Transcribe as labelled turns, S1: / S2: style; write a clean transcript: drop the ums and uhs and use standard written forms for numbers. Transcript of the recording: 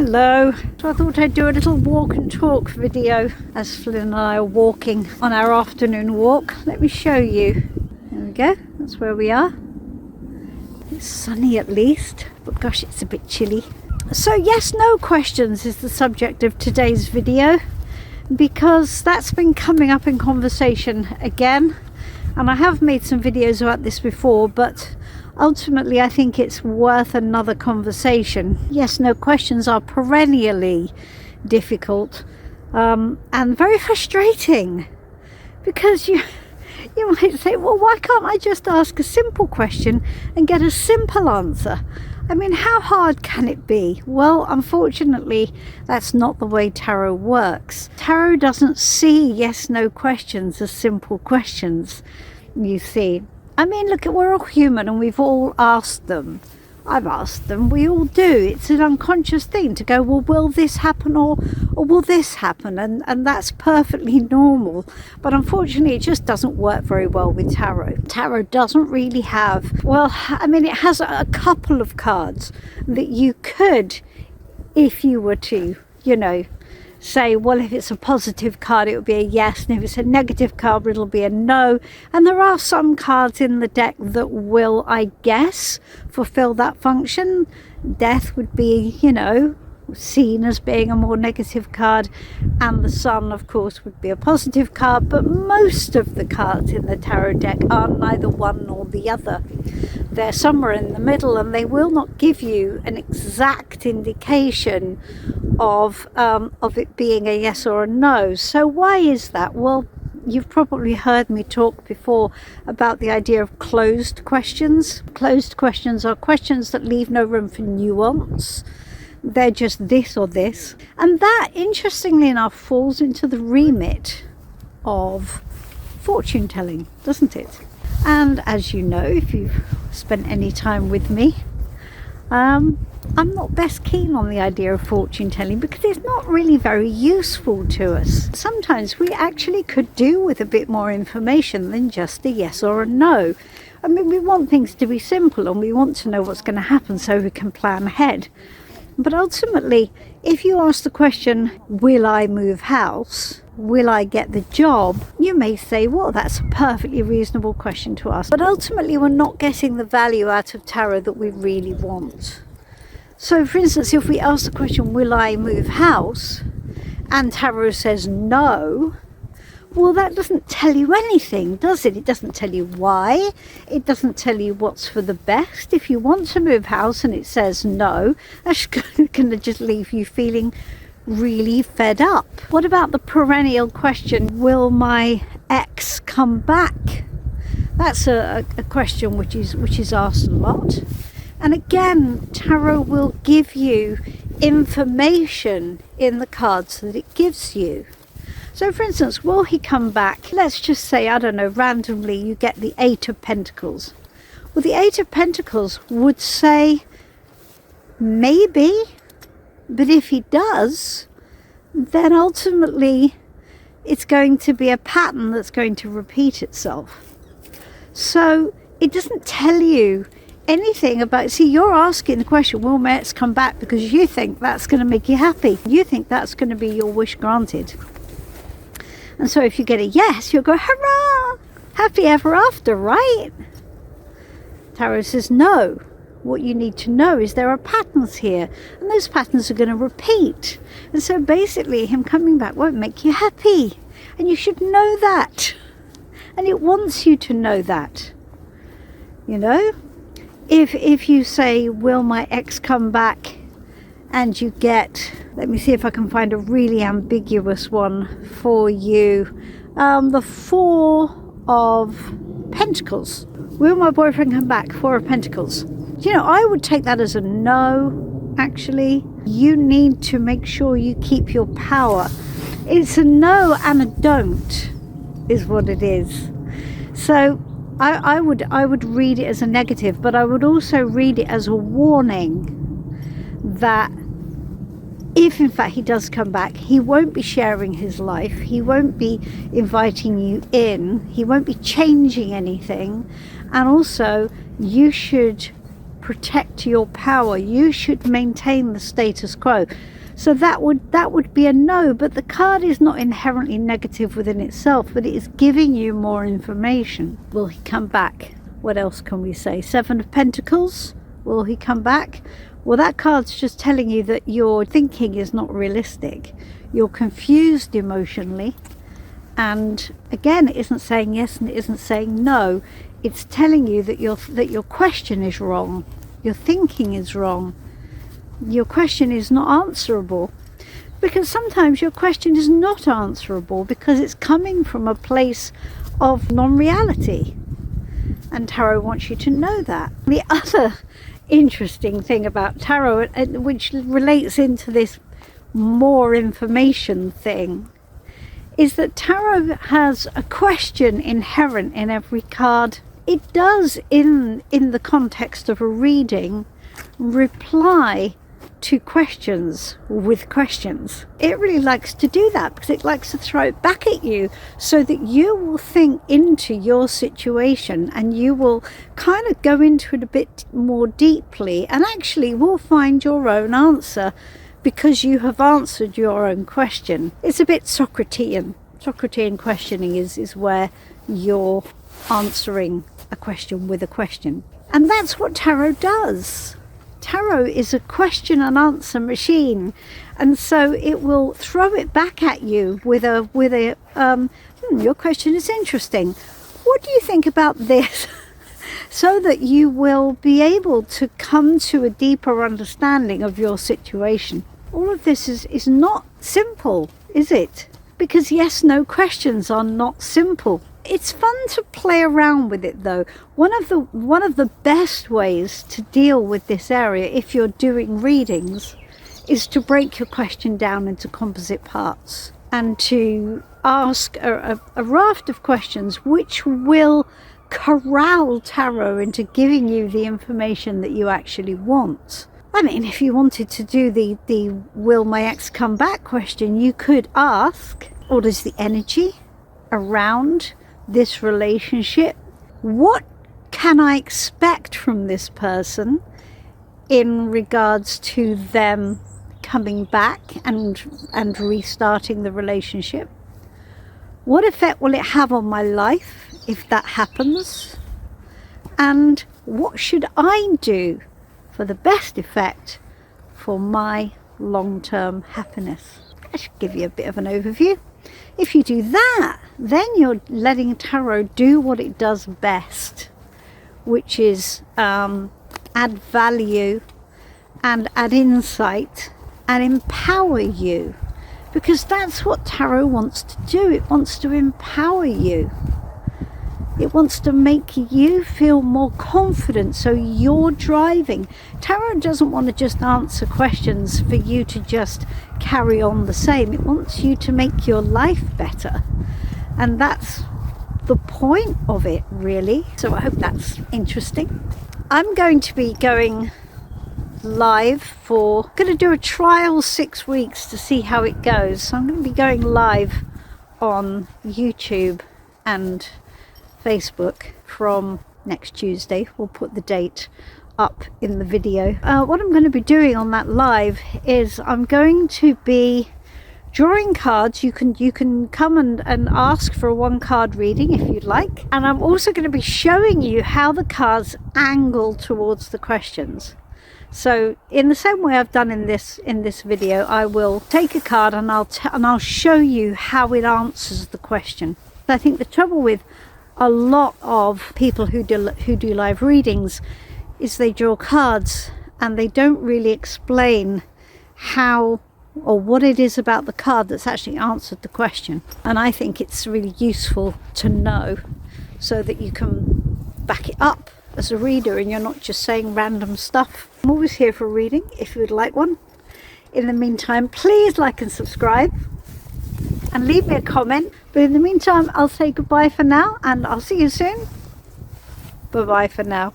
S1: Hello. So I thought I'd do a little walk and talk video as Flynn and I are walking on our afternoon walk. Let me show you. There we go. That's where we are. It's sunny at least, but gosh, it's a bit chilly. So yes, no questions is the subject of today's video, because that's been coming up in conversation again. And I have made some videos about this before, but ultimately I think it's worth another conversation. Yes, no questions are perennially difficult and very frustrating, because you might say, well, why can't I just ask a simple question and get a simple answer? I mean, how hard can it be? Well, unfortunately, that's not the way tarot works. Tarot doesn't see yes, no questions as simple questions, you see. I mean, look, we're all human and we've all asked them. I've asked them, we all do. It's an unconscious thing to go, well, will this happen or will this happen? And that's perfectly normal. But unfortunately, it just doesn't work very well with tarot. Tarot doesn't really have, well, I mean, it has a couple of cards that you could, if you were to, say, well, if it's a positive card, it would be a yes, and if it's a negative card, it'll be a no. And there are some cards in the deck that will, I guess, fulfill that function. Death would be, seen as being a more negative card, and the Sun, of course, would be a positive card. But most of the cards in the tarot deck are neither one nor the other. They're somewhere in the middle, and they will not give you an exact indication of it being a yes or a no. So why is that? Well, you've probably heard me talk before about the idea of closed questions. Closed questions are questions that leave no room for nuance. They're just this or this. And that, interestingly enough, falls into the remit of fortune telling, doesn't it? And as you know, if you've spent any time with me, I'm not best keen on the idea of fortune telling, because it's not really very useful to us. Sometimes we actually could do with a bit more information than just a yes or a no. I mean, we want things to be simple and we want to know what's going to happen so we can plan ahead. But ultimately, if you ask the question, will I move house? Will I get the job? You may say, well, that's a perfectly reasonable question to ask. But ultimately, we're not getting the value out of tarot that we really want. So, for instance, if we ask the question, will I move house? And tarot says no. Well, that doesn't tell you anything, does it? It doesn't tell you why. It doesn't tell you what's for the best. If you want to move house and it says no, that's going to just leave you feeling really fed up. What about the perennial question, will my ex come back? That's a question which is asked a lot. And again, tarot will give you information in the cards that it gives you. So for instance, will he come back? Let's just say, I don't know, randomly you get the Eight of Pentacles. Well, the Eight of Pentacles would say maybe, but if he does, then ultimately it's going to be a pattern that's going to repeat itself. So it doesn't tell you anything about, see, you're asking the question, will my ex come back, because you think that's going to make you happy. You think that's going to be your wish granted. And so if you get a yes, you'll go, hurrah, happy ever after, right? Tarot says no. What you need to know is there are patterns here, and those patterns are going to repeat. And so basically him coming back won't make you happy, and you should know that. And it wants you to know that. If you say, will my ex come back, and you get, let me see if I can find a really ambiguous one for you, the Four of Pentacles. Will my boyfriend come back? Four of Pentacles. I would take that as a no, actually. You need to make sure you keep your power. It's a no and a don't, is what it is. So I would read it as a negative, but I would also read it as a warning that if in fact he does come back, he won't be sharing his life, he won't be inviting you in, he won't be changing anything, and also you should protect your power. You should maintain the status quo. So that would be a no, but the card is not inherently negative within itself, but it is giving you more information. Will he come back? What else can we say? Seven of Pentacles. Will he come back? Well, that card's just telling you that your thinking is not realistic. You're confused emotionally. And again, it isn't saying yes and it isn't saying no. It's telling you that your question is wrong. Your thinking is wrong. Your question is not answerable. Because sometimes your question is not answerable because it's coming from a place of non-reality. And tarot wants you to know that. The other interesting thing about tarot, which relates into this more information thing, is that tarot has a question inherent in every card. It does, in the context of a reading, reply to questions with questions. It really likes to do that because it likes to throw it back at you so that you will think into your situation and you will kind of go into it a bit more deeply and actually will find your own answer because you have answered your own question. It's a bit Socratean. Socratean questioning is where you're answering a question with a question. And that's what tarot does. Tarot is a question and answer machine, and so it will throw it back at you with a your question is interesting. What do you think about this? So that you will be able to come to a deeper understanding of your situation. All of this is not simple, is it? Because yes, no questions are not simple. It's fun to play around with it though. One of the best ways to deal with this area, if you're doing readings, is to break your question down into composite parts and to ask a raft of questions which will corral tarot into giving you the information that you actually want. I mean, if you wanted to do the will my ex come back question, you could ask, what is the energy around this relationship? What can I expect from this person in regards to them coming back and restarting the relationship? What effect will it have on my life if that happens? And what should I do for the best effect for my long-term happiness? I should give you a bit of an overview. If you do that, then you're letting tarot do what it does best, which is add value and add insight and empower you, because that's what tarot wants to do. It wants to empower you. It wants to make you feel more confident, so you're driving. Tarot doesn't want to just answer questions for you to just carry on the same. It wants you to make your life better. And that's the point of it, really. So I hope that's interesting. I'm going to be going live going to do a trial 6 weeks to see how it goes. So I'm going to be going live on YouTube and Facebook from next Tuesday. We'll put the date up in the video. What I'm going to be doing on that live is I'm going to be drawing cards. You can come and ask for a 1-card reading if you'd like, and I'm also going to be showing you how the cards angle towards the questions. So in the same way I've done in this video, I will take a card and I'll show you how it answers the question. I think the trouble with a lot of people who do live readings is they draw cards and they don't really explain how or what it is about the card that's actually answered the question. And I think it's really useful to know so that you can back it up as a reader and you're not just saying random stuff. I'm always here for a reading if you would like one. In the meantime, please like and subscribe and leave me a comment. But in the meantime, I'll say goodbye for now and I'll see you soon. Bye bye for now.